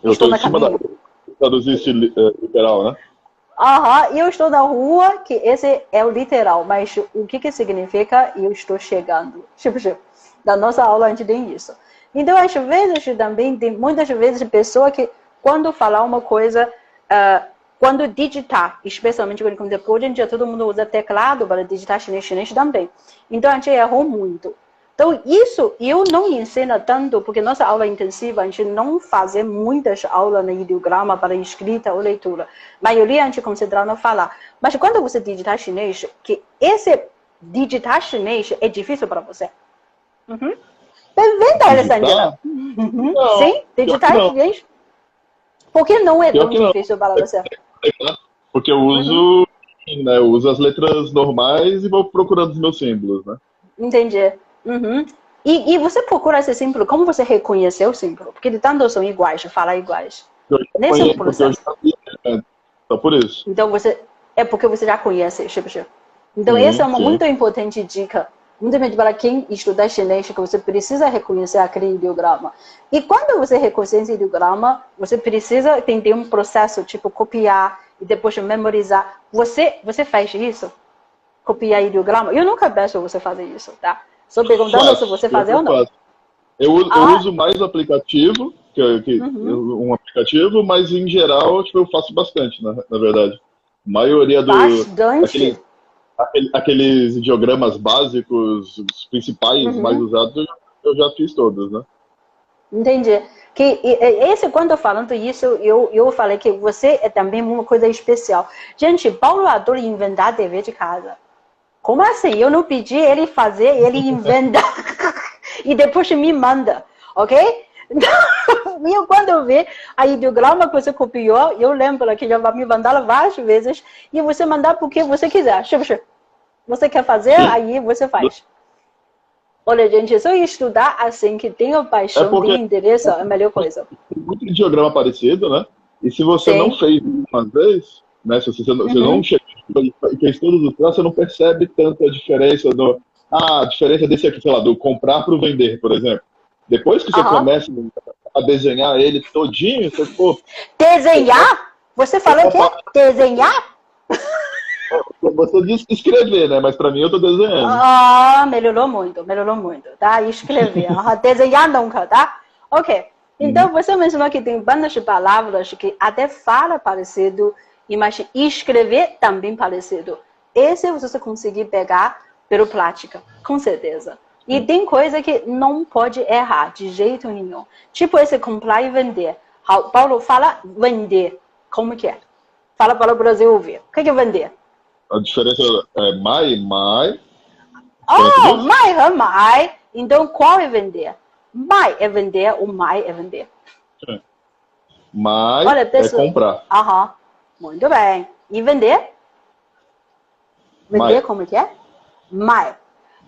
Eu estou em cima da rua. Traduzir literal, né? Eu estou na rua, que esse é o literal. Mas o que significa eu estou chegando? Tipo, da nossa aula a gente tem isso. Então, às vezes também tem muitas vezes pessoa que, quando falar uma coisa... quando digitar, especialmente quando hoje em dia todo mundo usa teclado para digitar chinês também. Então a gente errou muito. Então isso eu não ensino tanto, porque nossa aula intensiva a gente não faz muitas aulas no ideograma para escrita ou leitura. A maioria a gente considera não falar. Mas quando você digitar chinês, que esse digitar chinês é difícil para você. Bem-vinda, Alessandra. Sim, digitar chinês. Por que não é tão difícil para você? Porque eu uso, né, eu uso as letras normais e vou procurando os meus símbolos, né? Entendi. E você procura esse símbolo, como você reconheceu o símbolo? Porque de tanto são iguais, falar iguais. Nesse é um processo. Só por isso. Então é porque você já conhece, Então essa é uma muito importante dica. Muito bem para quem estuda chinês, que você precisa reconhecer aquele ideograma. E quando você reconhece esse ideograma, você precisa ter um processo, tipo copiar e depois memorizar. Você faz isso? Copiar ideograma? Eu nunca peço você fazer isso, tá? Só perguntando se você faz ou não. Eu uso mais o aplicativo, um aplicativo, mas em geral eu faço bastante, na verdade. A maioria Bastante? Aqueles ideogramas básicos, os principais, mais usados, eu já fiz todos, né? Entendi. Quando falando isso, eu falei que você é também uma coisa especial. Gente, Paulo adora inventar dever de casa. Como assim? Eu não pedi ele fazer, ele inventa. E depois me manda, ok? Então, quando eu ver a ideograma que você copiou, eu lembro que já vai me mandar várias vezes e você mandar porque você quiser. Você quer fazer, aí você faz. Olha, gente, só estudar assim, que tenha paixão, tenha interesse, é a melhor coisa. Tem muito idiograma parecido, né? E se você não fez uma vez, né? Se você não chegou e fez todos os traços, você não percebe tanta diferença a diferença desse aqui, sei lá, do comprar para o vender, por exemplo. Depois que você começa a desenhar ele todinho, você, pô... Desenhar? Você falou o quê? Desenhar? Você disse escrever, né? Mas para mim eu tô desenhando. Ah, melhorou muito, tá? Escrever. Desenhar nunca, tá? Ok. Então, você mencionou que tem bandas de palavras que até fala parecido, mas escrever também parecido. Esse você conseguir pegar pela prática, com certeza. E tem coisa que não pode errar, de jeito nenhum. Tipo esse comprar e vender. Paulo, fala vender. Como que é? Fala para o Brasil ouvir. O que é vender? A diferença é mai. Oh, mai e mai. Então, qual é vender? Mai é vender, o mai é vender. Mai é comprar. Aham. Muito bem. E vender? Vender mai. como que é? Mai.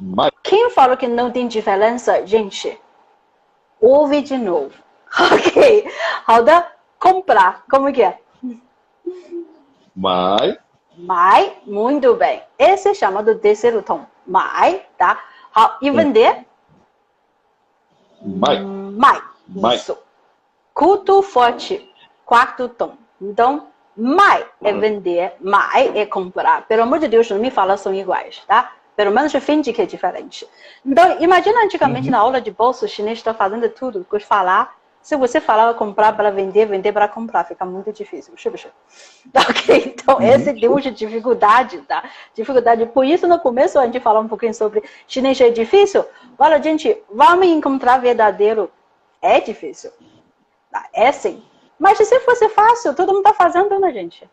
Mai. Quem falou que não tem diferença, gente? Ouve de novo. Ok. 好的. Comprar. Como que é? Mai. Mai. Muito bem. Esse é chamado terceiro tom. Mai, tá? E vender? Mai. Mai. Isso. Culto forte. Quarto tom. Então, mai é vender, mai é comprar. Pelo amor de Deus, não me fala são iguais, tá? Pelo menos finge que é diferente. Então, imagina antigamente na aula de bolsa, o chinês está fazendo tudo. Falar, se você falava comprar para vender, vender para comprar, fica muito difícil. Ok? Então, esse deu de dificuldade, tá? Dificuldade. Por isso, no começo, a gente falou um pouquinho sobre chinês é difícil. Olha, gente, vamos encontrar verdadeiro. É difícil. Tá? É sim. Mas se fosse fácil, todo mundo está fazendo, né, gente?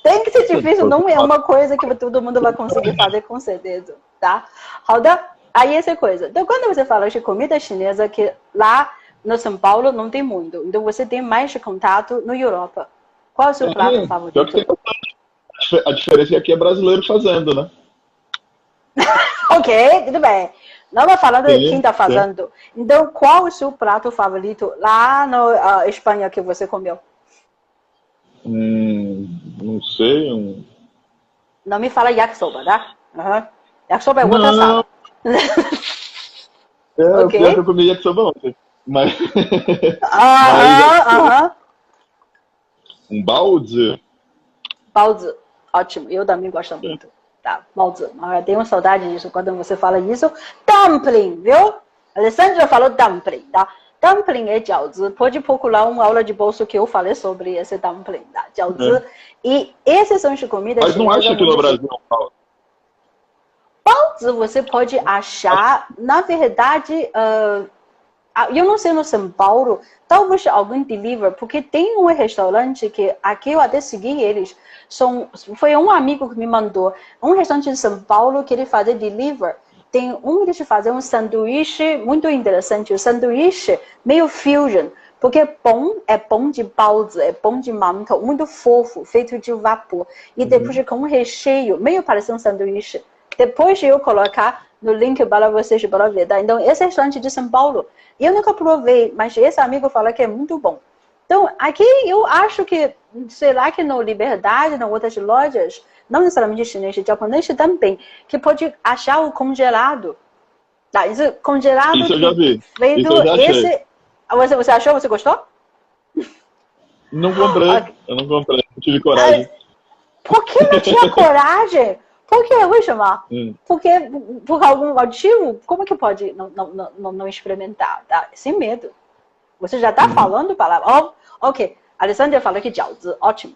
Tem que ser difícil, não é uma coisa que todo mundo vai conseguir fazer com certeza, tá? Aí essa coisa. Então, quando você fala de comida chinesa, que lá no São Paulo não tem muito, então você tem mais contato na Europa. Qual é o seu prato favorito? A diferença é que aqui é brasileiro fazendo, né? Ok, tudo bem. Não estou falando de quem está fazendo. Então, qual é o seu prato favorito lá na Espanha que você comeu? Não sei. Não me fala yakisoba, tá? Yakisoba é outra sala. O pior que eu comi yakisoba ontem. Mas... Um balde. Balde, ótimo. Eu também gosto muito. Tá, balde. Eu tenho saudade disso quando você fala isso. Dumpling, viu? Alessandra falou dumpling, tá? Dumpling é jiaozi. Pode procurar uma aula de bolso que eu falei sobre esse dumpling, tá? Jiaozi. E essas são as comidas chinesas. Mas não acha aqui no Brasil, Paulo? Balde você pode achar, na verdade, eu não sei no São Paulo, talvez alguém deliver, porque tem um restaurante que aqui eu até segui eles. Foi um amigo que me mandou. Um restaurante em São Paulo que ele fazia deliver. Tem eles fazem um sanduíche muito interessante. O sanduíche meio fusion. Porque pão é pão de balde, é pão de mantão, muito fofo, feito de vapor. E depois com um recheio, meio parecendo um sanduíche. Depois de eu colocar no link para vocês para ver. Tá? Então, esse restaurante de São Paulo, eu nunca provei, mas esse amigo fala que é muito bom. Então, aqui eu acho que, sei lá, que no Liberdade, em outras lojas, não necessariamente chinês, japonês também, que pode achar o congelado. Tá? Isso, congelado. Isso eu já vi. Feito isso eu já achei. Você achou? Você gostou? Não comprei. Eu não comprei. Não tive coragem. Por que não tinha coragem? Por quê? Porque por algum motivo, como que pode não experimentar? Tá? Sem medo. Você já está falando palavra. Ok. A Alessandra falou que jiaozi. Ótimo.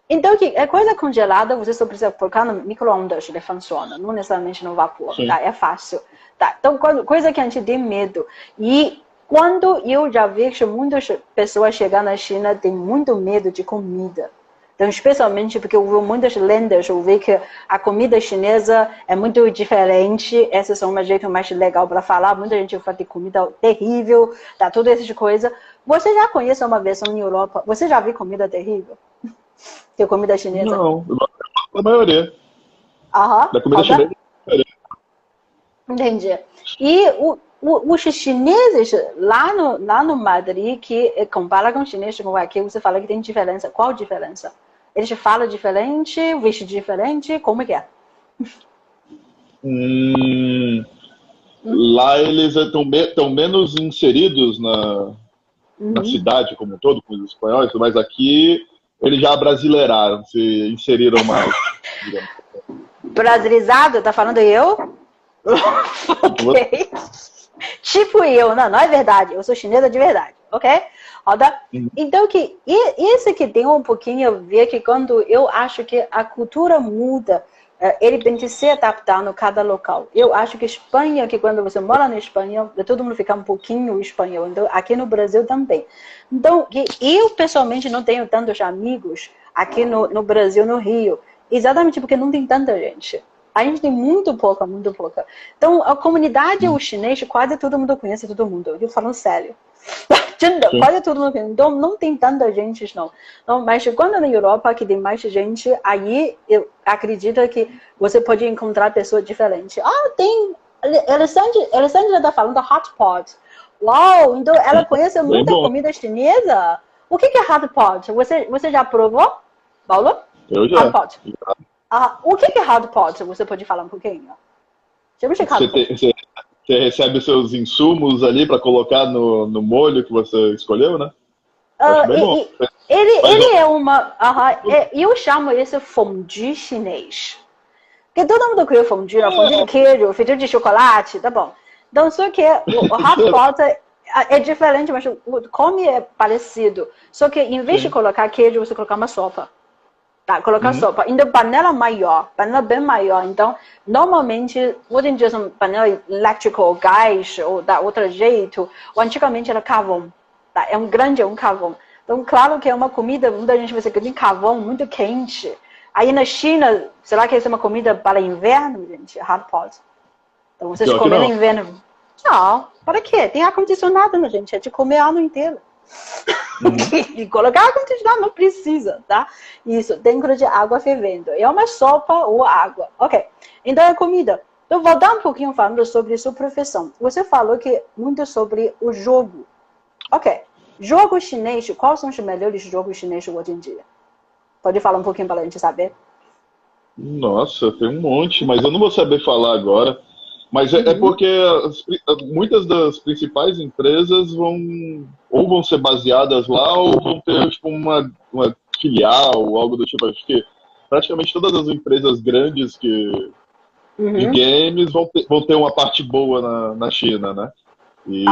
Então, é coisa congelada, você só precisa colocar no micro-ondas, ele funciona. Não necessariamente no vapor. Tá? É fácil. Tá? Então, coisa que a gente tem medo. E quando eu já vejo muitas pessoas chegar na China, tem muito medo de comida. Então, especialmente porque eu vi muitas lendas, eu vi que a comida chinesa é muito diferente. Essas são um jeito mais legal para falar. Muita gente fala de comida terrível, tá? Todas essas coisas. Você já conhece uma versão em Europa? Você já viu comida terrível? Que comida chinesa? Não, a maioria. Da comida chinesa. Entendi. E os chineses lá no Madrid, que compara com o chinês com aqui, você fala que tem diferença. Qual diferença? Eles falam diferente, vestem diferente, como que é? Lá eles estão menos inseridos na cidade como um todo, com os espanhóis, mas aqui eles já brasileiraram, se inseriram mais. Brasilizado, tá falando eu? Ok. Tipo eu, não é verdade, eu sou chinesa de verdade, ok? Então, isso que tem um pouquinho a ver que quando eu acho que a cultura muda, ele tem que se adaptar no cada local. Eu acho que Espanha, que quando você mora na Espanha, todo mundo fica um pouquinho espanhol. Então, aqui no Brasil também. Então, eu pessoalmente não tenho tantos amigos aqui no Brasil, no Rio, exatamente porque não tem tanta gente. A gente tem muito pouca, muito pouca. Então, a comunidade, o chinês, quase todo mundo conhece todo mundo. Eu falando sério. Quase todo mundo conhece. Então, não tem tanta gente, não. Mas quando na Europa, que tem mais gente, aí eu acredito que você pode encontrar pessoas diferentes. Tem... Alessandra está falando hot pot. Uau! Então, ela conhece muita comida chinesa? O que é hot pot? Você já provou, Paulo? Eu já. Hot pot. O que é hot pot? Você pode falar um pouquinho? Você recebe seus insumos ali para colocar no molho que você escolheu, né? Ele é uma... eu chamo esse fondue chinês. Porque todo mundo criou fondue, fondue de queijo, feito de chocolate, tá bom. Então, só que o hot pot é diferente, mas come é parecido. Só que em vez de colocar queijo, você colocar uma sopa. Tá, colocar sopa. Então, panela maior, panela bem maior. Então, normalmente, hoje em dia são panela elétrica ou gás, ou da outro jeito. Ou antigamente era carvão. Tá? É um carvão. Então, claro que é uma comida, muita gente vai dizer que tem carvão muito quente. Aí na China, será que essa é uma comida para inverno, gente? Hot pot. Então, vocês comem no inverno. Não, para quê? Tem ar-condicionado, né, gente? É de comer ano inteiro. E colocar ar-condicionado não precisa, tá? Isso, dentro de água fervendo. É uma sopa ou água. Ok. Então é comida. Então, vou dar um pouquinho falando sobre sua profissão. Você falou que muito sobre o jogo. Ok. Jogo chinês, quais são os melhores jogos chineses hoje em dia? Pode falar um pouquinho para a gente saber? Nossa, tem um monte, mas eu não vou saber falar agora. Mas é porque muitas das principais empresas vão ser baseadas lá ou vão ter tipo, uma filial ou algo do tipo. Acho que praticamente todas as empresas grandes de games vão ter uma parte boa na China, né? E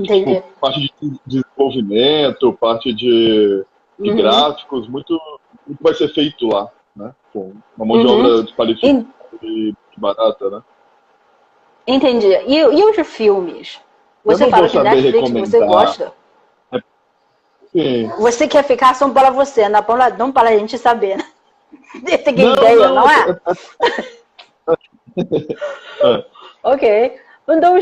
tipo, parte de desenvolvimento, parte de gráficos, muito vai ser feito lá, né? Com uma mão de obra desqualificada e barata, né? Entendi. E os filmes? Você fala que Netflix você gosta? Sim. Você quer ficar só para você, não para a gente saber. Tem que ideia, não é? Ok. Então,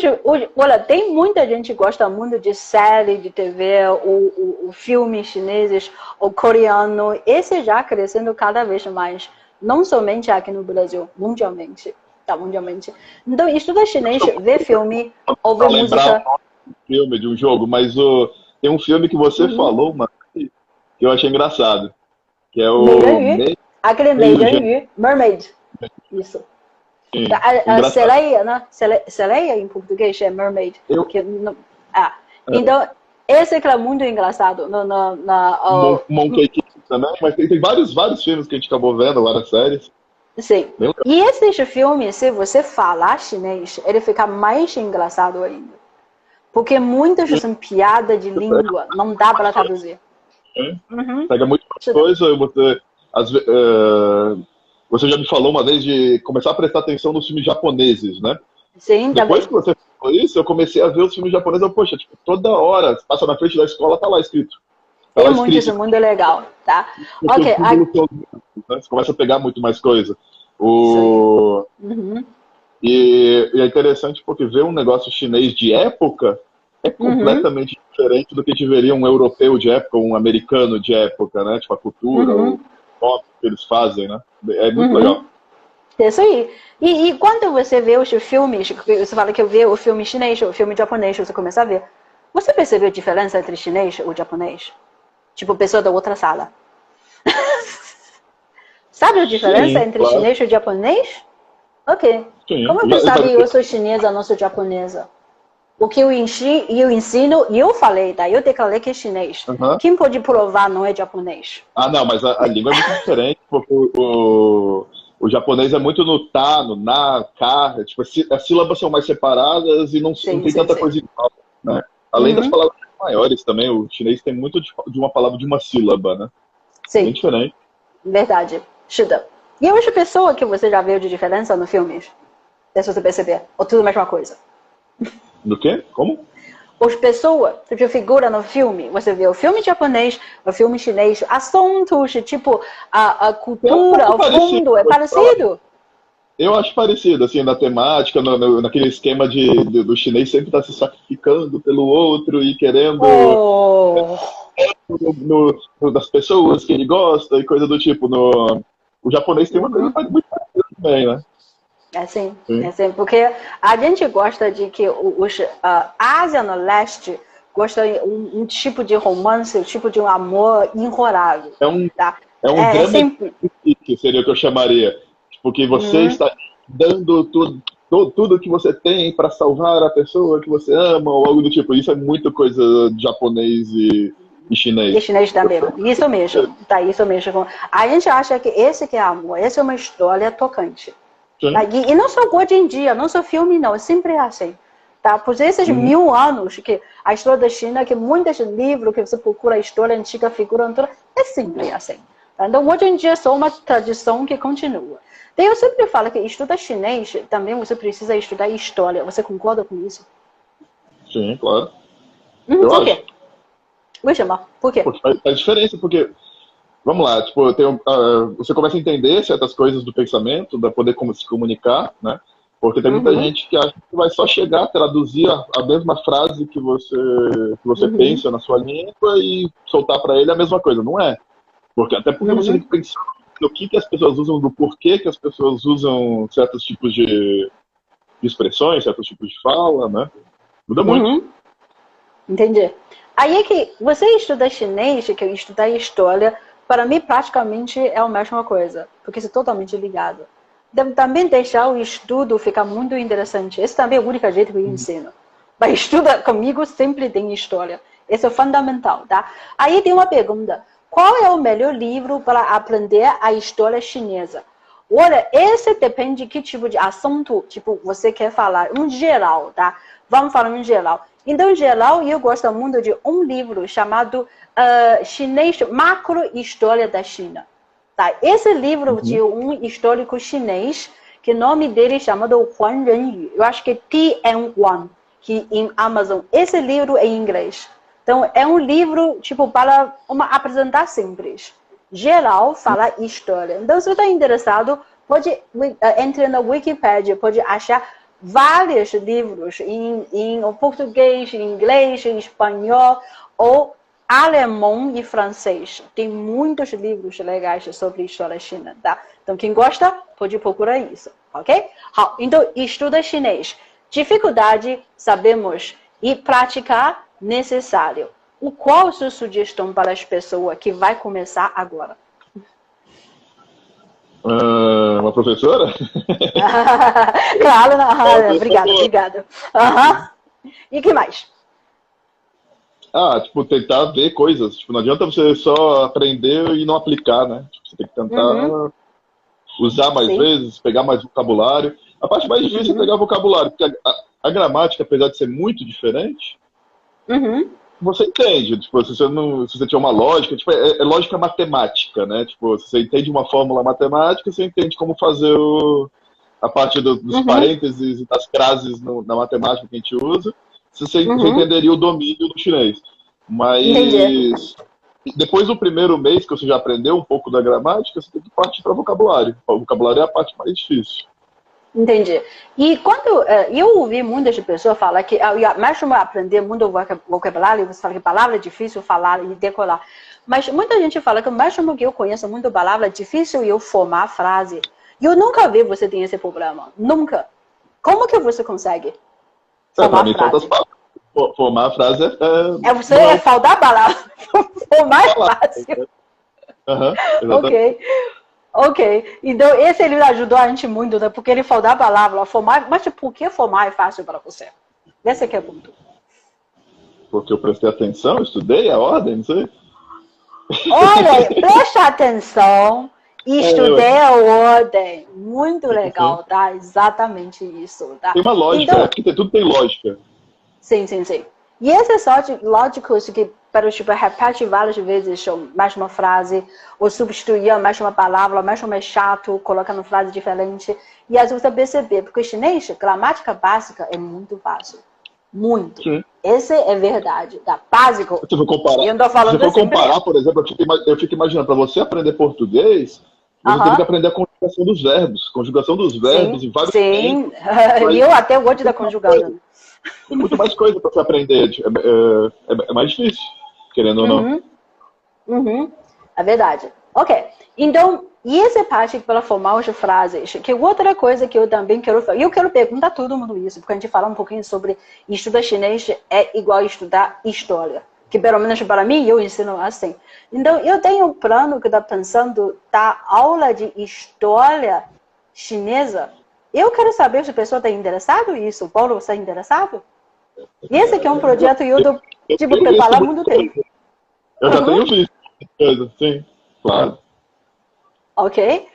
olha, tem muita gente que gosta muito de série, de TV, o filmes chineses, o coreano. Esse já crescendo cada vez mais. Não somente aqui no Brasil, mundialmente. Tá, mundialmente. Então, estuda chinês, vê filme, ouve música. Filme de um jogo, mas tem um filme que você falou, mano, que eu achei engraçado. Que é o... Aquele Meiren Mermaid. Isso. Sim, a sereia, né? Sereia em português é mermaid. Então, esse que é muito engraçado. Monkey King também, mas tem vários filmes que a gente acabou vendo, várias séries. Sim. E esses filmes, se você falar chinês, ele fica mais engraçado ainda. Porque muitas são piada de língua, não dá para traduzir. Pega muito coisa, você já me falou uma vez de começar a prestar atenção nos filmes japoneses, né? Sim, Depois que você falou isso, eu comecei a ver os filmes japoneses, poxa, tipo, toda hora, você passa na frente da escola, tá lá escrito. É muito legal, tá? Ok. Você começa a pegar muito mais coisa. E é interessante porque ver um negócio chinês de época é completamente diferente do que te veria um europeu de época, um americano de época, né? Tipo, a cultura, o modo que eles fazem, né? É muito legal. É isso aí. E quando você vê os filmes, você fala que eu vejo o filme chinês, o filme japonês, você começa a ver. Você percebeu a diferença entre chinês e japonês? Tipo, pessoa da outra sala. Sabe a diferença Sim, entre claro. chinês e japonês? Ok. Sim. Como tu sabe eu sou chinesa, não sou japonesa? O que eu ensino, e eu falei, tá? Eu declarei que é chinês. Uhum. Quem pode provar não é japonês? Ah, não, mas a língua é muito diferente, porque o japonês é muito no tá, no na, ka, tipo, as sílabas são mais separadas e não Sim, tem sim, tanta sim. coisa igual, né? Além das palavras maiores também, o chinês tem muito de uma palavra de uma sílaba, né? Bem Sim, diferente. verdade. 是的. E hoje pessoa que você já viu de diferença no filme? Deixa você perceber. Ou tudo a mesma coisa? Do quê? Como? As pessoas que figuram no filme, você vê o filme japonês, o filme chinês, assuntos, tipo, a É um cultura, pouco o parecido. fundo, é parecido? Eu acho parecido, assim, na temática, naquele esquema do chinês sempre estar se sacrificando pelo outro e querendo Oh, das pessoas que ele gosta e coisa do tipo. O japonês tem uma coisa muito parecida também, né? é assim, porque a gente gosta de que os Ásia no leste gosta de um tipo de romance, um tipo de um amor enrolado, É um, tá? é um drama Sempre. que seria o que eu chamaria. Porque você está dando tudo que você tem para salvar a pessoa que você ama ou algo do tipo. Isso é muito coisa de japonês e chinês. E chinês também. Isso mesmo, tá? Isso mesmo. A gente acha que esse que é amor, essa é uma história tocante. Tá? E não só hoje em dia, não só filme, não, sempre é assim. Tá? Por esses 1000 anos que a história da China, que muitos livros que você procura a história antiga, figura, é sempre assim. Tá? Então, hoje em dia, é só uma tradição que continua. Daí eu sempre falo que estudar chinês, também você precisa estudar história. Você concorda com isso? Sim, claro. Por quê? Por quê? Porque faz diferença, porque vamos lá, tipo, você começa a entender certas coisas do pensamento, para poder como se comunicar, né? Porque tem muita gente que acha que vai só chegar, traduzir a mesma frase que você pensa na sua língua e soltar para ele a mesma coisa. Não é. Até porque você tem que pensar no que as pessoas usam, do porquê que as pessoas usam certos tipos de expressões, certos tipos de fala, né? Muda muito. Entendi. Aí é que você estuda chinês, que eu estudar história, para mim praticamente é a mesma coisa, porque é totalmente ligado. Deve também deixar o estudo ficar muito interessante. Esse também é o único jeito que eu ensino. Mas estuda comigo sempre tem história. Isso é fundamental, tá? Aí tem uma pergunta. Qual é o melhor livro para aprender a história chinesa? Olha, esse depende de que tipo de assunto tipo, você quer falar. Em geral, tá? Vamos falar em geral. Então, em geral, eu gosto muito de um livro chamado Chinês Macro História da China. Tá? Esse livro de um histórico chinês, que o nome dele é chamado Huan Renyu. Eu acho que é T.N. Wang, que em Amazon. Esse livro é em inglês. Então, é um livro tipo para uma apresentar simples. Geral, fala história. Então, se você está interessado, pode entrar na Wikipedia, pode achar vários livros em português, em inglês, em espanhol ou alemão e francês. Tem muitos livros legais sobre a história china, tá? Então, quem gosta, pode procurar isso, ok? Então, estuda chinês. Dificuldade, sabemos. E praticar, necessário. Qual a sua sugestão para as pessoas que vai começar agora? Uma professora? Claro, não. Obrigada. E que mais? Tipo, tentar ver coisas. Tipo, não adianta você só aprender e não aplicar, né? Tipo, você tem que tentar usar mais vezes, pegar mais vocabulário. A parte mais difícil é pegar vocabulário, porque a gramática, apesar de ser muito diferente, você entende. Tipo, se você tiver uma lógica, tipo, é lógica matemática, né? Tipo, se você entende uma fórmula matemática, você entende como fazer a parte dos parênteses e das frases na matemática que a gente usa. Você entenderia o domínio do chinês. Mas depois do primeiro mês que você já aprendeu um pouco da gramática, você tem que partir para vocabulário. O vocabulário é a parte mais difícil. Entendi. E quando eu ouvi muitas pessoas falar que mesmo aprender muito vocabulário, você fala que palavra é difícil falar e decorar. Mas muita gente fala que mesmo que eu conheça muito palavra, é difícil eu formar a frase. E eu nunca vi você ter esse problema. Nunca. Como que você consegue? Para mim, falta as palavras. Formar a frase é faltar a palavra. Formar é fácil. Exatamente. Ok. Ok, então esse ele ajudou a gente muito, né? Porque ele falou da palavra formar, mas por que formar é fácil para você? Esse aqui é o ponto. Porque eu prestei atenção, estudei a ordem, não sei. Olha, preste atenção, estudei a ordem. Muito legal, tá? Exatamente isso, tá? Tem uma lógica, então, porque tudo tem lógica. Sim. E esses lógicos que, para tipo, repete várias vezes mais uma frase, ou substituir mais uma palavra, mais um é chato, colocando frase diferente. E às vezes você perceber, porque o chinês, gramática básica é muito fácil. Muito. Sim. Esse é verdade. Tá? Básico. Se for comparar, eu não tô falando se for comparar assim, por exemplo, eu fico imaginando, para você aprender português, você tem que aprender a conjugação dos verbos. Conjugação dos verbos em vários Sim, e eu até hoje da conjugando. Tem muito mais coisa para você aprender. É mais difícil, querendo ou não. É verdade. Ok. Então, e essa parte para formar as frases, que outra coisa que eu também quero fazer, eu quero perguntar a todo mundo isso, porque a gente fala um pouquinho sobre estudar chinês é igual a estudar história, que pelo menos para mim eu ensino assim. Então, eu tenho um plano que está pensando dar aula de história chinesa. Eu quero saber se a pessoa está interessada nisso. O Paulo está interessado? Esse aqui é um projeto que eu estou preparando há muito tempo. Eu já tenho visto coisa, sim, claro. Ok?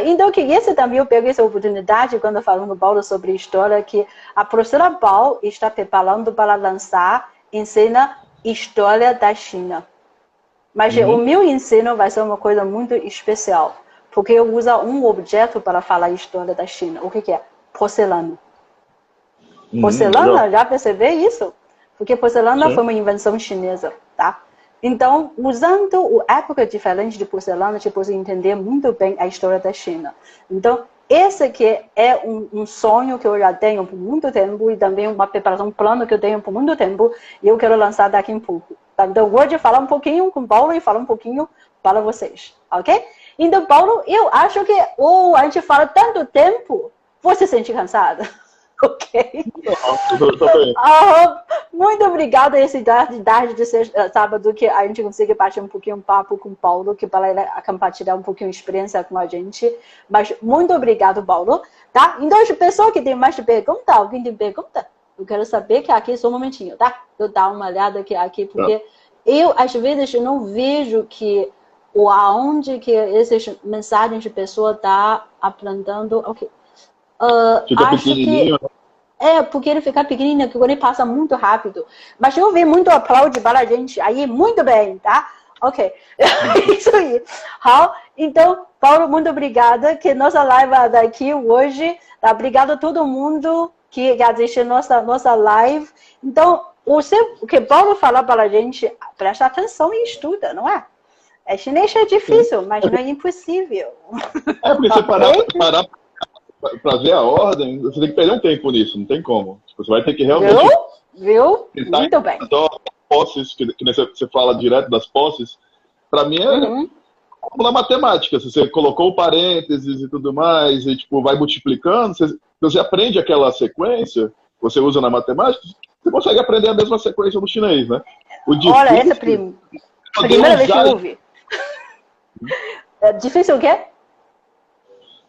Então, que esse também eu pego essa oportunidade quando falando com o Paulo sobre história, que a professora Paulo está preparando para lançar ensina história da China. Mas o meu ensino vai ser uma coisa muito especial, porque eu uso um objeto para falar história da China. O que é? Porcelana. Porcelana, já percebeu isso? Porque porcelana foi uma invenção chinesa, tá? Então, usando a época diferente de porcelana, tipo, você entender muito bem a história da China. Então, esse aqui é um sonho que eu já tenho por muito tempo e também uma preparação, um plano que eu tenho por muito tempo e eu quero lançar daqui a pouco. Tá? Então, hoje falar um pouquinho com o Paulo e falar um pouquinho para vocês, ok? Então, Paulo, eu acho que a gente fala tanto tempo, você se sente cansada? Ok? Muito obrigada essa tarde de sábado que a gente consegue bater um pouquinho papo com o Paulo, que para ele compartilhar um pouquinho de experiência com a gente. Mas muito obrigado, Paulo. Tá? Então, as pessoas que têm mais perguntas, alguém tem pergunta? Eu quero saber que aqui só um momentinho, tá? Eu dar uma olhada aqui porque eu, às vezes, não vejo que aonde que essas mensagens de pessoa tá aprendendo. Ok. Fica acho pequenininho. Porque ele fica pequenininho, que ele passa muito rápido. Mas eu vi muito aplauso para a gente. Aí, muito bem, tá? Ok. Isso aí. Então, Paulo, muito obrigada. Que nossa live daqui hoje. Tá? Obrigado a todo mundo que assistiu nossa live. Então, o que Paulo falou para a gente, presta atenção e estuda, não é? Chinês é difícil, mas não é impossível. Porque você parar para ver a ordem, você tem que perder um tempo nisso, não tem como. Você vai ter que realmente... Viu? Muito bem. Posses, que você fala direto das posses, para mim é uma matemática. Se você colocou parênteses e tudo mais, e tipo, vai multiplicando, você aprende aquela sequência, você usa na matemática, você consegue aprender a mesma sequência no chinês, né? Olha, essa primeira vez que eu ouvi. Difícil o quê?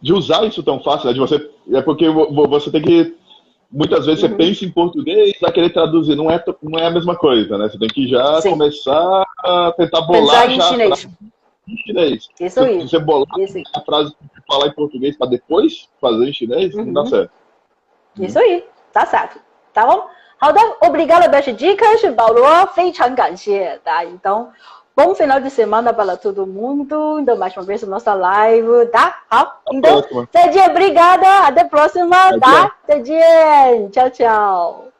De usar isso tão fácil, né? É porque você tem que... Muitas vezes você pensa em português, vai querer traduzir. Não é a mesma coisa, né? Você tem que já começar a tentar bolar em chinês. Em chinês. Isso aí. Se você bolar a frase e falar em português para depois fazer em chinês, não dá certo. Isso aí. Tá certo. Tá bom? Obrigada pelas dicas, Paulo. 非常感谢, tá? Então, bom final de semana para todo mundo. Então, mais uma vez, nossa live, tá? Então, 再见, obrigada. Até a próxima, tá? 再见. Tchau, tchau.